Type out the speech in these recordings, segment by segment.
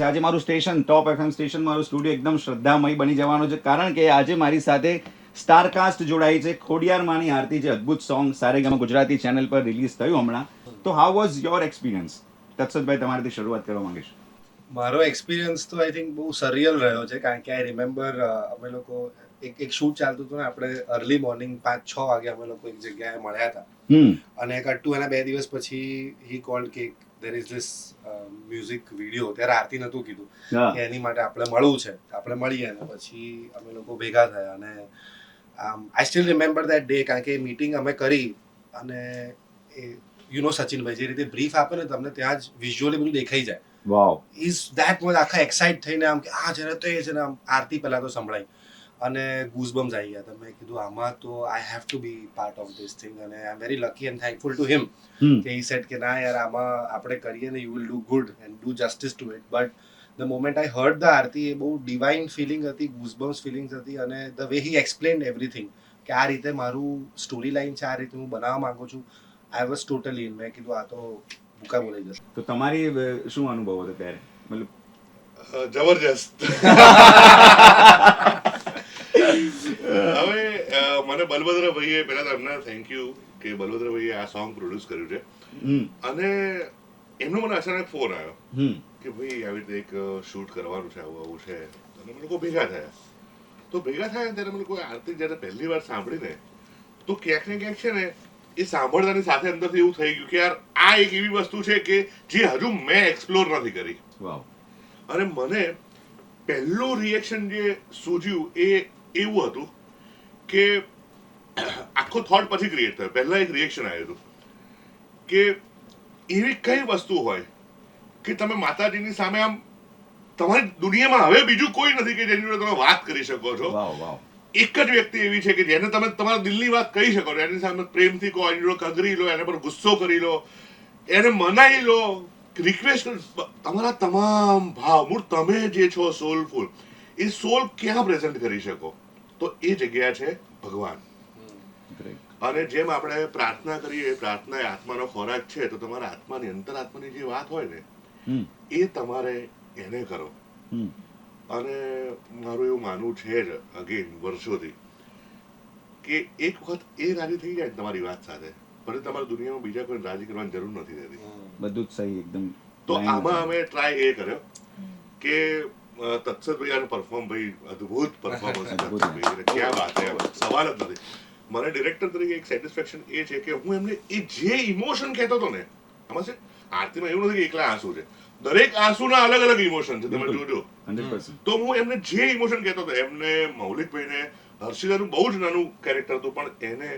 આજે મારું station top FM station મારું સ્ટુડિયો એકદમ શ્રદ્ધામય બની જવાનું છે કારણ કે આજે મારી સાથે સ્ટારકાસ્ટ જોડાઈ છે. ખોડિયાર માની આરતી જે અદ્ભુત સોંગ સારેગામા ગુજરાતી ચેનલ પર રિલીઝ થયું હમણાં. તો હાઉ વોઝ યોર એક્સપિરિયન્સ? તત્સદભાઈ, તમારાથી શરૂઆત કરવા માંગીશ. મારો એક્સપિરિયન્સ તો આઈ થિંક બહુ સરિયલ રહ્યો છે કારણ કે આઈ રિમેમ્બર અમે લોકો એક શૂટ ચાલતું હતું ને, આપણે અર્લી મોર્નિંગ 5-6 વાગે અમે લોકો એક જગ્યાએ મળ્યા હતા અને કટ્ટુ એના 2 દિવસ પછી હી કોલ્ડ કે there is this music video. ત્યારે આરતી નહોતું કીધું કે એની માટે આપણે મળવું છે, આપણે મળીએ. અને પછી અમે લોકો ભેગા થયા અને I still remember that day કારણ કે મીટિંગ અમે કરી અને યુ નો સચિનભાઈ જે રીતે બ્રીફ આપે ને તમને ત્યાં જ વિઝ્યુઅલી બધું દેખાઈ જાય. વાવ. ઇઝ ધેટ મચ આખા એક્સાઇટ થઈને આમ કે આ છે ને તો એ છે ને આમ આરતી પહેલા તો સંભળાઈ અને ગૂઝબમ્સ આવી ગયા. તો મેં કીધું આમાં તો I have to be part of this thing અને I am very lucky and thankful to him કે હી સેડ કે ના યાર આમાં આપણે કરીએ ને you will do good and do justice to it. But the moment I heard the aarti એ બહુ ડિવાઇન ફિલિંગ હતી, ગૂઝબમ્સ ફિલિંગ્સ હતી અને the way he explained everything કે આ રીતે મારું સ્ટોરી લાઈન છે, આ રીતે હું બનાવવા માંગુ છું. I was totally in. મેં કીધું આ તો ભૂકા બોલાઈ જશે. તો તમારી શું અનુભવ હતો ત્યારે? મતલબ જબરજસ્ત. હવે મને બલભદ્રભાઈએ પહેલા તો એમને થેન્ક યુ કે બલભદ્રભાઈએ આ સોંગ પ્રોડ્યુસ કર્યું છે. અને એમનો મને અચાનક ફોન આવ્યો કે ભાઈ આવી રીતે એક શૂટ કરવાનું છે, આવું છે. અને અમે લોકો ભેગા થયા. તો ભેગા થયા ત્યારે અમે લોકો આરતી જ્યારે પહેલી વાર સાંભળીને તો ક્યાંક ને ક્યાંક છે ને એ સાંભળતાની સાથે અંદરથી એવું થઈ ગયું કે યાર આ એક એવી વસ્તુ છે કે જે હજુ મેં એક્સપ્લોર નથી કરી. વાવ. અને મને પહેલું રિએક્શન જે સૂઝ્યું એ એવું હતું કે આખો થોટ પછી ક્રિએટ થયો. પહેલા એક રિએક્શન આવ્યું હતું કે એવી કઈ વસ્તુ હોય કે તમે માતાજીની સામે આમ તમારી દુનિયામાં હવે બીજું કોઈ નથી કે જેની જોડે તમે વાત કરી શકો છો. વાવ વાવ. એક જ વ્યક્તિ એવી છે કે જેને તમે તમારા દિલની વાત કહી શકો છો. એની સામે પ્રેમથી કહો, એની જોડે કગરી લો, એના પર ગુસ્સો કરી લો, એને મનાઈ લો, રિક્વેસ્ટ તમારા તમામ ભાવ મૂળ તમે જે છો સોલફુલ એ સોલ ક્યાં પ્રેઝન્ટ કરી શકો? તો એ જગ્યા છે ભગવાન. અને જેમ આપણે પ્રાર્થના કરીએ, પ્રાર્થના એ આત્માનો ખોરાક છે, તો તમારા આત્માની અંતરાત્માની જે વાત હોય ને એ તમારે એને કરો. અને મારું એવું માનવું છે જ અગેન વર્ષોથી કે એક વખત એ રાજી થઈ જાય તમારી વાત સાથે પછી તમારી દુનિયામાં બીજા કોઈ રાજી કરવાની જરૂર નથી રહેતી. બધું જ સહી એકદમ. તો આમાં અમે ટ્રાય એ કર્યો કે તત્સદભાઈ આનું પરફોર્મ ભાઈ અદ્ભુત પરફોર્મન્સ તત્સદભાઈ, ક્યાં વાત છે, સવાલ જ નથી. મને ડિરેક્ટર તરીકે એક સેટિસ્ફેક્શન એ છે કે હું એમને એ જે ઇમોશન કહેતો હતો ને, આમાં છે આરતીમાં એવું નથી કે એકલા આંસુ છે, દરેક આંસુના અલગ અલગ ઇમોશન છે, તમે જોજો. તો હું એમને જે ઇમોશન કહેતો હતો, એમને મૌલિકભાઈને હર્ષિદાનું બહુ જ નાનું કેરેક્ટર હતું પણ એને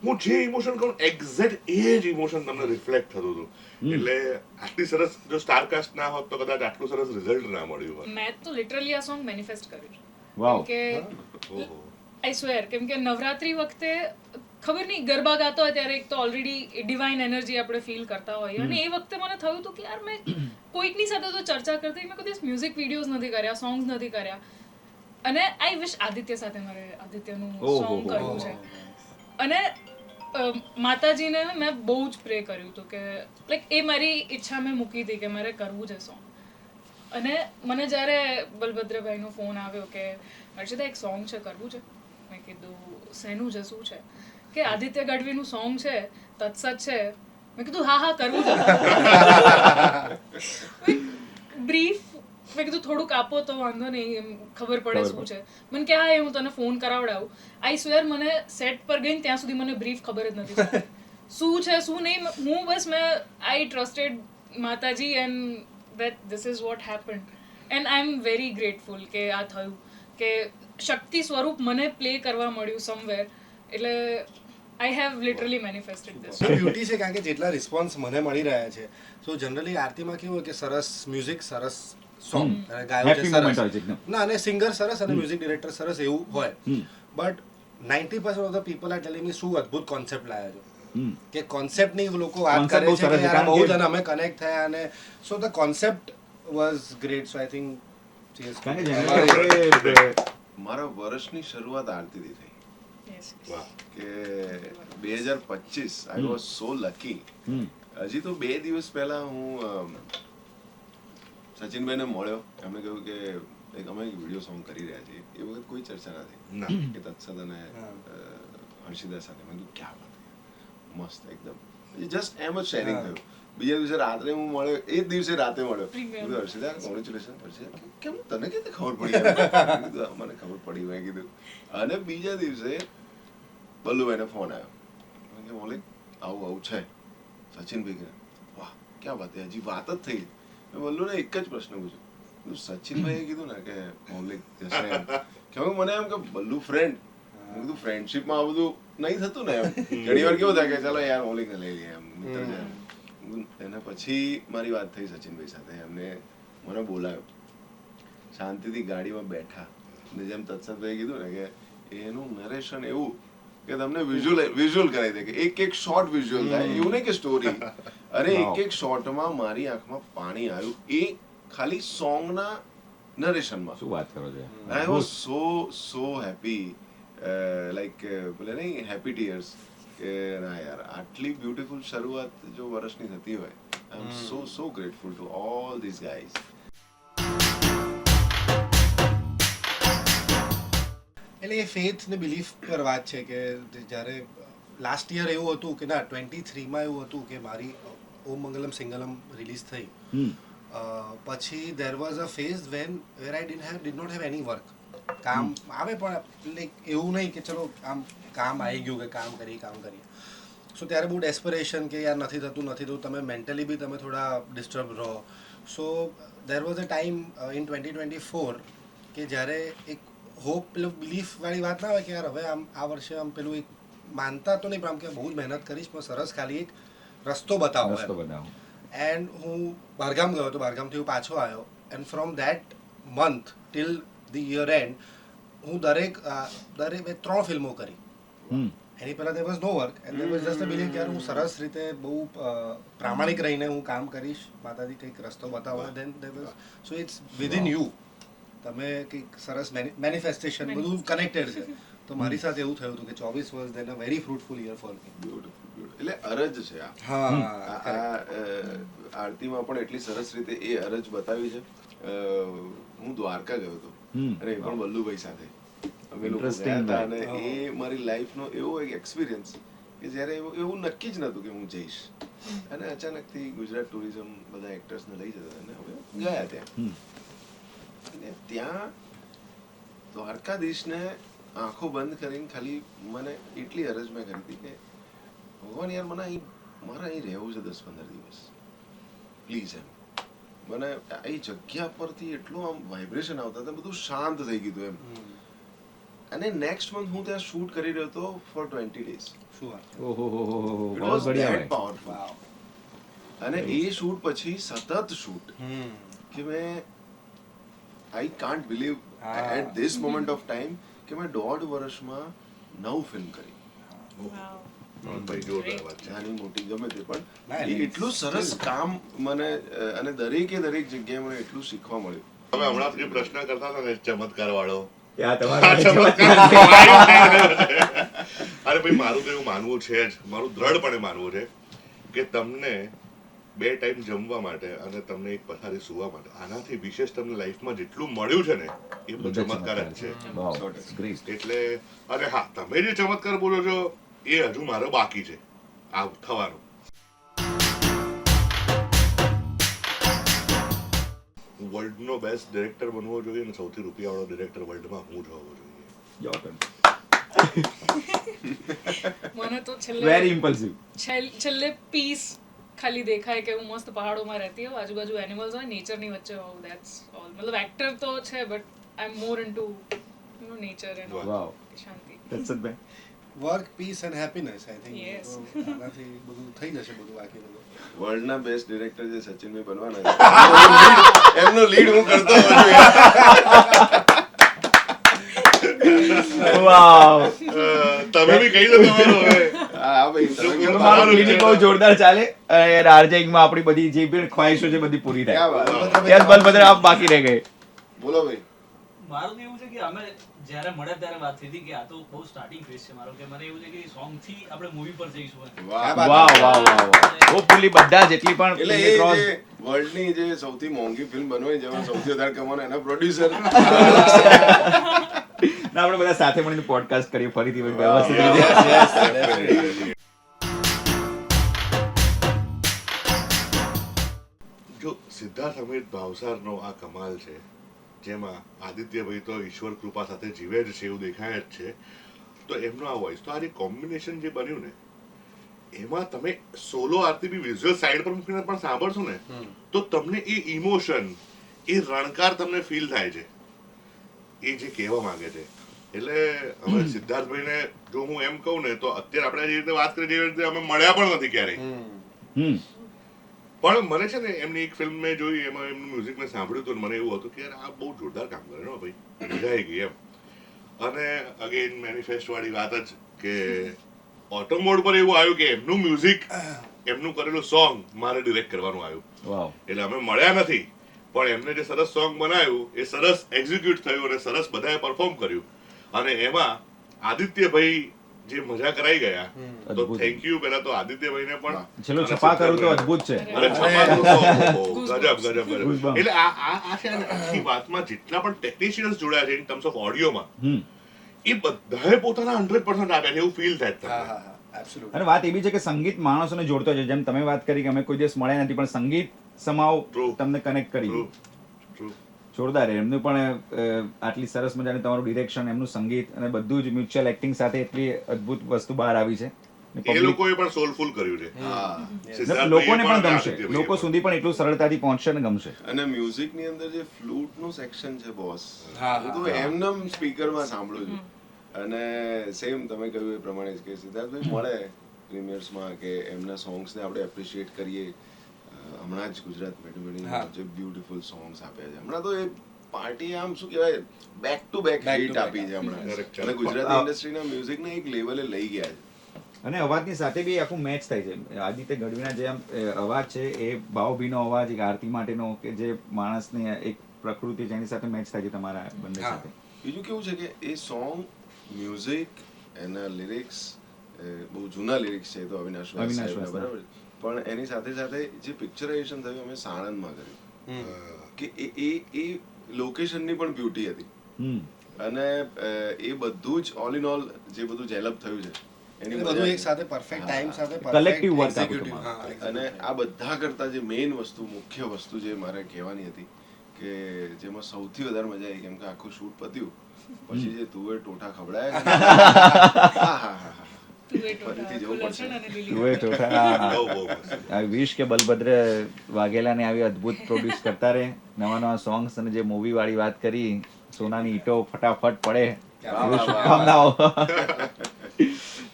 હું જે ઇમોશન કહું એક્ઝેક્ટ એ જ ઇમોશન તમને રિફ્લેક્ટ થતું હતું. એટલે આટલી સરસ જો સ્ટારકાસ્ટ ના હોત તો કદાચ આટલું સરસ રિઝલ્ટ ના મળ્યું હોત. મેં તો લિટરલી આ સોંગ મેનિફેસ્ટ કર્યું છે. વાવ. કે આઈ સ્વેર કેમ કે નવરાત્રી વખતે ખબર નહીં ગરબા ગાતો હોય ત્યારે એક તો ઓલરેડી ડિવાઇન એનર્જી આપણે ફીલ કરતા હોઈએ અને એ વખતે મને થયું હતું કે યાર મેં કોઈકની સાથે તો ચર્ચા કરતી, મેં કદી મ્યુઝિક વિડીયોઝ નથી કર્યા, સોંગ્સ નથી કર્યા અને આઈ વિશ આદિત્ય સાથે મારે આદિત્યનું સોંગ કરવું છે. અને માતાજીને મેં બહુ જ પ્રે કર્યું હતું કે લાઈક એ મારી ઈચ્છા મેં મૂકી હતી કે મારે કરવું છે સોંગ. અને મને જ્યારે બલભદ્રભાઈનો ફોન આવ્યો કે હર્ષિતા એક સોંગ છે, કરવું છે. મેં કીધું શેનું છે, શું છે? કે આદિત્ય ગઢવીનું સોંગ છે, તત્સત છે. મેં કીધું હા હા કરવું છે. બ્રીફ મેં કીધું થોડુંક આપો તો વાંધો નહીં, એમ ખબર પડે શું છે. મને કે હા હું તને ફોન કરાવડાવું. આઈ સ્વેર મને સેટ પર ગઈને ત્યાં સુધી મને બ્રીફ ખબર જ નથી પડતી શું છે શું નહીં. હું બસ આઈ ટ્રસ્ટેડ માતાજી and that this is what happened and I am very grateful કે આ થયું કે શક્તિ સ્વરૂપ મને પ્લે કરવા મળ્યું somewhere. એટલે I have literally manifested this. Beauty છે કારણ કે જેટલા રિસ્પોન્સ મને મળી રહ્યા છે, સો જનરલી આરતીમાં કેવું હોય કે સરસ મ્યુઝિક, સરસ સોંગ અને ગાયો છે સરસ ના અને સિંગર સરસ અને મ્યુઝિક ડિરેક્ટર સરસ એવું હોય. But 90% of the people are telling me શું અદ્ભુત કોન્સેપ્ટ લાવ્યા છો કે કોન્સેપ્ટની લોકો વાત કરે છે કે યાર બહુ જ અમે કનેક્ટ થયા અને so the concept was great. So I think મારા વર્ષની શરૂઆત આરતીથી થઈ કે 2025 આઈ વોઝ સો લકી. હજી તો 2 દિવસ પહેલા હું સચિનભાઈને મળ્યો, એમણે કહ્યું કે એક અમે એક વિડીયો સોંગ કરી રહ્યા છીએ. એ વખત કોઈ ચર્ચા નથી કે તત્સદ અને હર્ષિદા સાથે. મેં કીધું ક્યાં વાત, મસ્ત એકદમ, જસ્ટ એમ જ શેરિંગ થયું. બીજા દિવસે રાત્રે હું મળ્યો, એ જ દિવસે રાતે મળ્યો. હર્ષિદા કોંગ્રેચ્યુલેશન. હર્ષિદા કેમ તને કેવી રીતે ખબર પડી? કીધું મને ખબર પડી, મેં કીધું. અને બીજા દિવસે બલ્લુભાઈને ફોન આવ્યો કે મૌલિક આવું આવું છે. સચિનભાઈ કે વાહ ક્યાં વાત, હજી વાત જ થઈ. મેં બલ્લુને એક જ પ્રશ્ન પૂછ્યો, સચિનભાઈએ કીધું ને કે મૌલિક જશે એમ, કે મને એમ કે બલ્લુ ફ્રેન્ડ. મેં કીધું ફ્રેન્ડશીપમાં આ બધું નહીં થતું ને એમ. ઘણી વાર કેવું થાય કે ચાલો યાર મૌલિકને લઈ લઈએ એમ, મિત્ર છે એમ. એના પછી મારી વાત થઈ સચિનભાઈ સાથે. એમને મને બોલાયો, શાંતિથી ગાડીમાં બેઠા, ને જેમ તત્સદભાઈએ કીધું ને કે એનું નરેશન એવું કે તમને વિઝ્યુઅલ કરાવી દે, કે એક એક શોર્ટ વિઝ્યુઅલ થાય, એવું નહીં કે સ્ટોરી. અને એક એક શોર્ટમાં મારી આંખમાં પાણી આવ્યું, એ ખાલી સોંગના નરેશનમાં. શું વાત કરો છો? I was so happy, like બોલે નહીં હેપી ટીયર્સ, કે ના યાર આટલી બ્યુટીફુલ શરૂઆત જો વર્ષની થતી હોય. I am so grateful to all this guys. એટલે એ ફેથ ને બિલીફ પર વાત છે કે જ્યારે લાસ્ટ યર એવું હતું કે ના 23માં એવું હતું કે મારી ઓમ મંગલમ સિંગલમ રિલીઝ થઈ, પછી there was a phase where I did not have any work. કામ આવે પણ લાઈક એવું નહીં કે ચલો આમ કામ આવી ગયું કે કામ કરીએ. સો ત્યારે બહુ ડેસ્પરેશન કે યાર નથી થતું. તમે મેન્ટલી બી તમે થોડા ડિસ્ટર્બ રહો. So there was a time in 2024 કે જ્યારે એક હોપ, પેલું બિલીફ વાળી વાત ના હોય કે યાર હવે આમ આ વર્ષે આમ પેલું એક માનતા તો નહીં પણ આમ કે બહુ જ મહેનત કરીશ પણ સરસ ખાલી એક રસ્તો બતાવો. એન્ડ હું બહારગામ ગયો હતો, બહારગામથી હું પાછો આવ્યો, and from that month till the year and હું દરેક 3 ફિલ્મો કરી. એની પહેલાં there was no work and there was just a belief કે યાર હું સરસ રીતે બહુ પ્રામાણિક રહીને હું કામ કરીશ, માતાજી કંઈક રસ્તો બતાવો. then there was, so it's within you. તમે કંઈક સરસ મેનિફેસ્ટેશન બધું કનેક્ટેડ છે. તો મારી સાથે એવું થયું હતું કે 24 was then a very fruitful year for me. Beautiful. એટલે અરજ છે આ. આરતીમાં પણ એટલી સરસ રીતે એ અરજ બતાવી છે. હું દ્વારકા ગયો હતો અને એ પણ વલ્લુભાઈ સાથે અમે લોકો ગયા હતા, અને એ મારી લાઈફનો એવો એક એક્સપિરિયન્સ કે જ્યારે એવું નક્કી જ નહોતું કે હું જઈશ, અને અચાનકથી ગુજરાત ટુરિઝમ બધા એક્ટર્સને લઈ જતા અને અમે ગયા ત્યાં. અને ત્યાં દ્વારકાધીશને આંખો બંધ કરીને ખાલી મને એટલી અરજ મેં કરી હતી કે ભગવાન યાર મને અહીં મારે અહીં રહેવું છે 10-15 દિવસ પ્લીઝ એમ. મને એ જગ્યા પરથી એટલું આમ વાઇબ્રેશન આવતા હતા, બધું શાંત થઈ ગયું એમ. અને નેક્સ્ટ મંથ હું ત્યાં શૂટ કરી રહ્યો હતો ફોર 20 days. શું વાત છે. It was that powerful. અને એ શૂટ પછી સતત શૂટ કે મેં I can't believe at this moment of time કે મેં 1.5 વર્ષમાં 9 ફિલ્મ કરી. નાની મોટી ગમે તે પણ એટલું સરસ કામ મને, અને દરેક જગ્યાએ મને એટલું શીખવા મળ્યું. તમે હમણાં સુધી પ્રશ્ન કરતા હતા ને ચમત્કાર વાળો, અરે ભાઈ મારું તો એવું માનવું છે જ, મારું દ્રઢપણે માનવું છે કે તમને 2 ટાઈમ જમવા માટે અને તમને એક પથારી સુવા માટે, આનાથી વિશેષ તમને લાઈફમાં જેટલું મળ્યું છે ને એ બધું ચમત્કાર જ છે. એટલે અને હા, તમે જે ચમત્કાર બોલો છો એ હજુ મારો બાકી છે આ થવાનું. વર્લ્ડનો બેસ્ટ ડિરેક્ટર બનવો જોઈએ અને સૌથી રૂપિયાવાળો ડિરેક્ટર વર્લ્ડમાં હું જ હોવો જોઈએ. મને તો વેરી ઇમ્પલ્સિવ છેલ્લે પીસ ખાલી દેખાય કે હું મસ્ત પહાડોમાં રહેતી હોઉં, આજુબાજુ એનિમલ્સ હોય, નેચરની વચ્ચે હોઉં, ધેટ્સ ઓલ. મતલબ એક્ટર તો છે but I am more into nature and શાંતિ. તત્સદભાઈ work, peace and happiness, I think આનાથી બધું થઈ જશે બધું બાકી બધું. વર્લ્ડના બેસ્ટ ડિરેક્ટર જે સચિનભાઈ બનવાના છે એમનો લીડ હું કરતો હોઉં છું. વાવ, તમે બી કહી દો તમારું હવે. હા ભાઈ, તમે કેમ તમારું ક્લિનિક બહુ જોરદાર ચાલે. આરજેમાં આપણી બધી જે પણ ખ્વાહિશો છે બધી પૂરી થાય. ક્યાં વાત. યસ, બલભદ્ર આપ બાકી રહી ગયે. બોલો ભાઈ. મારું તો એવું છે કે અમે જ્યારે મળ્યા ત્યારે વાત થઈ હતી કે આ તો બહુ સ્ટાર્ટિંગ ફેઝ છે મારો, કે મને એવું છે કે સોંગ થી આપણે મૂવી પર જઈશું એમ. વાહ વાહ હોપફુલી બધા જેટલી પણ એટલે ફિલ્મની એ cross- જે વર્લ્ડની જે સૌથી મોંઘી ફિલ્મ બનવાય જેમાં સૌથી વધારે કમાવાનો એના પ્રોડ્યુસર ના આપણે બધા સાથે મળીને પોડકાસ્ટ કરીએ ફરીથી Wow. વ્યવસ્થિત Yes, રીતે. yes, definitely. જો સિદ્ધાર્થ અમિત ભાવસારનો આ કમાલ છે, જેમાં આદિત્યભાઈ તો ઈશ્વર કૃપા સાથે જીવે જ છે એવું દેખાય જ છે, તો એમનો આ વોઇસ, તો આ જે કોમ્બિનેશન જે બન્યું ને, એમાં તમે સોલો આરતી બી વિઝ્યુઅલ સાઈડ પર મૂકીને પણ સાંભળશો ને તો તમને એ ઇમોશન, એ રણકાર તમને ફીલ થાય છે, એ જે કહેવા માંગે છે. એટલે હવે સિદ્ધાર્થભાઈને જો હું એમ કહું ને તો અત્યારે આપણે જે રીતે વાત કરી જેવી રીતે અમે મળ્યા પણ નથી ક્યારેય, હમ પણ મને છે ને એમની એક ફિલ્મ મેં જોઈ, એમાં એમનું મ્યુઝિક મેં સાંભળ્યું હતું, મને એવું હતું કે યાર આ બહુ જોરદાર કામ કરે ને ભાઈ, મજા આવી ગઈ એમ. અને અગેન મેનિફેસ્ટ વાળી વાત જ કે ઓટોમોડ પર એવું આવ્યું કે એમનું મ્યુઝિક, એમનું કરેલું સોંગ મારે ડિરેક્ટ કરવાનું આવ્યું. વાવ એટલે અમે મળ્યા નથી, પણ એમને જે સરસ સોંગ બનાવ્યું એ સરસ એક્ઝિક્યુટ થયું અને સરસ બધાએ પરફોર્મ કર્યું. અને એમાં આદિત્યભાઈ જે મજા કરાઈ ગયા, તો અદ્ભુત. થેન્ક યુ પહેલા તો આદિત્યભાઈને પણ. ચલો અને છપા કરું તો સિદ્ધાર્થભાઈને. અદ્ભુત છે. અરે છપા તો ઓહો, ગજબ ગજબ ગજબ. Goosebumps. એટલે આ છે ને આખી વાતમાં જેટલા પણ ટેકનિશિયન્સ જોડાયા છે ઇન ટર્મ્સ ઓફ ઓડિયોમાં, હમ એ બધાએ પોતાના 100% આપ્યા છે એવું ફીલ થાય તમને. એબ્સોલ્યુટલી. અને વાત એવી છે કે સંગીત માણસોને જોડતો છે. જેમ તમે વાત કરી કે અમે કોઈ દિવસ મળ્યા નથી, પણ સંગીત સમાવ True. તમને કનેક્ટ કરી True, true. જોરદાર. એમનું પણ આટલી સરસ મજાની તમારું ડિરેક્શન, એમનું સંગીત અને બધું જ મ્યુચ્યુઅલ એક્ટિંગ સાથે એટલી અદ્ભુત વસ્તુ બહાર આવી છે. અને એ public- લોકોએ પણ સોલફુલ કર્યું છે. હા. સિદ્ધાર્થભાઈએ લોકોને પણ અને ગમશે, આદિત્યભાઈએ લોકો પણ. સુધી પણ એટલું સરળતાથી પહોંચશે અને ગમશે. અને મ્યુઝિક ની અંદર જે ફ્લૂટ નું સેક્શન છે બોસ, હા, હું તો એમનેમ સ્પીકરમાં સાંભળું છું. અને સેમ તમે કહ્યું એ પ્રમાણે જ કે સિદ્ધાર્થભાઈ મળે પ્રીમિયર્સમાં કે એમના સોંગ્સને આપણે એપ્રિશિએટ કરીએ. હમણાં જ ગુજરાત મેડમણીના જે બ્યુટીફુલ સોંગ્સ આપ્યા છે, હમણાં તો એ પાર્ટી આમ શું કહેવાય back to back Back to hit back. આપી છે હમણાં, Correct, અને ગુજરાતી ઇન્ડસ્ટ્રીના મ્યુઝિકને એક લેવલે લઈ ગયા છે. અને અવાજની સાથે બી આખું મેચ થાય છે. આદિત્ય ગઢવીના જે આમ અવાજ છે એ ભાવભીનો અવાજ, એક આરતી માટેનો, કે જે માણસની એક પ્રકૃતિ છે એની સાથે મેચ થાય છે તમારા બંને હા. સાથે. બીજું કેવું છે કે એ સોંગ મ્યુઝિક એના લિરિક્સ બહુ જૂના લિરિક્સ છે, એ તો અવિનાશ વાસ અવિનાશ સાહેબના, વાસના. બરાબર, પણ એની સાથે સાથે જે પિક્ચરાઇઝેશન થયું અમે સાણંદમાં કર્યું, કે એ લોકેશનની પણ બ્યુટી હતી. હમ અને એ બધું જ ઓલ ઇન ઓલ જે બધું ડેવલપ થયું છે એની એટલે મજા બધું છે. એક સાથે પરફેક્ટ ટાઈમ સાથે Collective work આખું executive. તમારું. હા, અને આ બધા કરતા જે મેઇન વસ્તુ, મુખ્ય વસ્તુ જે મારે કહેવાની હતી કે જેમાં સૌથી વધારે મજા આવી, કેમ કે આખું શૂટ પત્યું પછી જે તુવેર ટોઠા ખવડાયા છે ને, આહાહાહા. તુવેર ફરીથી ટોઠા, જવું લસણ અને લીલી તુવેર ટોઠા. બહુ બહુ મસ્ત. I wish કે બલભદ્ર વાઘેલાને આવી અદ્ભુત પ્રોડ્યુસ કરતા રહે નવા નવા સોંગ્સ. અને જે મૂવી વાળી વાત કરી, સોનાની ઈંટો ફટાફટ પડે, એવી શુભકામનાઓ.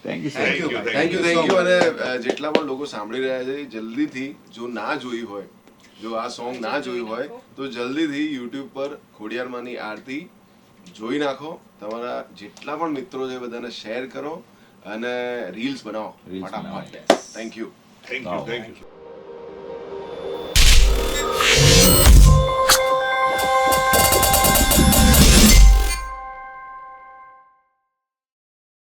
Thank you so Thank you, much. Thank you. અને જેટલા પણ લોકો સાંભળી રહ્યા છે, જલ્દીથી જો ના જોઈ હોય, જો આ સોંગ ના જોયું હોય તો જલ્દીથી યુટ્યુબ પર ખોડિયારમાંની આરતી જોઈ નાખો. તમારા જેટલા પણ મિત્રો છે બધાને શેર કરો અને રીલ્સ બનાવો Reels બનાવો. ફટાફટ. Thank you. Thank you thank you.